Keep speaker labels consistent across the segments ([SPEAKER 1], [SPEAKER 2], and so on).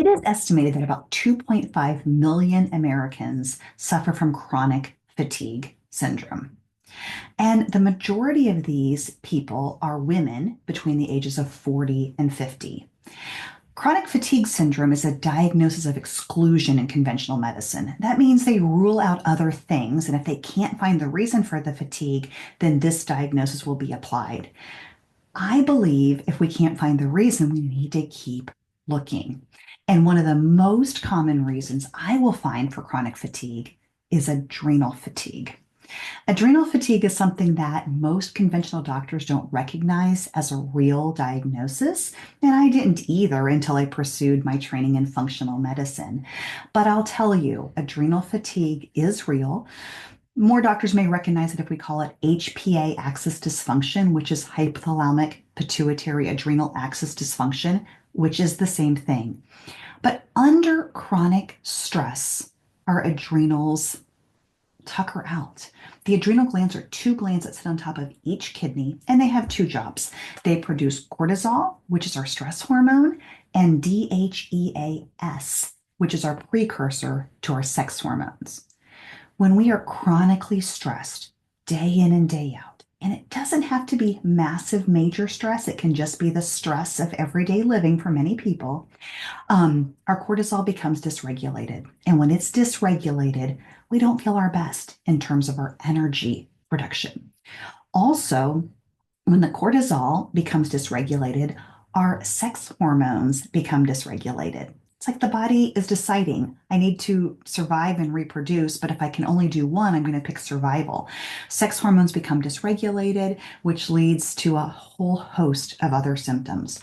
[SPEAKER 1] is estimated that about 2.5 million Americans suffer from chronic fatigue syndrome. And the majority of these people are women between the ages of 40 and 50. Chronic fatigue syndrome is a diagnosis of exclusion in conventional medicine. That means they rule out other things, and if they can't find the reason for the fatigue, then this diagnosis will be applied. I believe if we can't find the reason, we need to keep looking. And one of the most common reasons I will find for chronic fatigue is adrenal fatigue. Adrenal fatigue is something that most conventional doctors don't recognize as a real diagnosis, and I didn't either until I pursued my training in functional medicine. But I'll tell you, adrenal fatigue is real. More doctors may recognize it if we call it HPA axis dysfunction, which is hypothalamic pituitary adrenal axis dysfunction, which is the same thing. But under chronic stress, our adrenals tucker out. The adrenal glands are two glands that sit on top of each kidney, and they have two jobs. They produce cortisol, which is our stress hormone, and DHEAS, which is our precursor to our sex hormones. When we are chronically stressed day in and day out, and it doesn't have to be massive, major stress, it can just be the stress of everyday living for many people, our cortisol becomes dysregulated. And when it's dysregulated, we don't feel our best in terms of our energy production. Also, when the cortisol becomes dysregulated, our sex hormones become dysregulated. It's like the body is deciding, I need to survive and reproduce, but if I can only do one, I'm going to pick survival. Sex hormones become dysregulated, which leads to a whole host of other symptoms.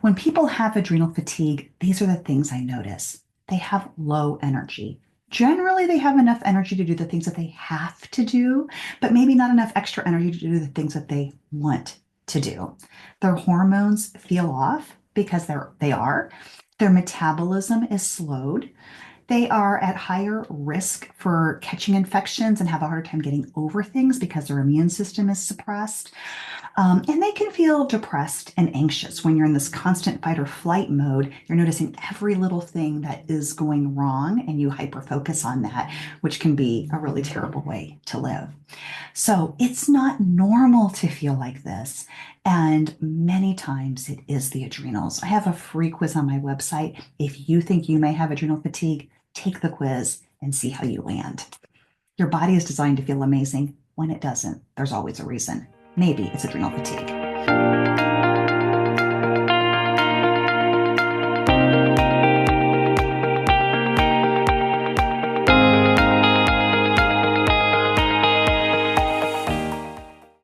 [SPEAKER 1] When people have adrenal fatigue, these are the things I notice. They have low energy. Generally, they have enough energy to do the things that they have to do, but maybe not enough extra energy to do the things that they want to do. Their hormones feel off because they are. Their metabolism is slowed. They are at higher risk for catching infections and have a hard time getting over things because their immune system is suppressed. And they can feel depressed and anxious when you're in this constant fight or flight mode. You're noticing every little thing that is going wrong and you hyper focus on that, which can be a really terrible way to live. So it's not normal to feel like this. And many times it is the adrenals. I have a free quiz on my website. If you think you may have adrenal fatigue, take the quiz and see how you land. Your body is designed to feel amazing. When it doesn't, there's always a reason. Maybe it's adrenal fatigue.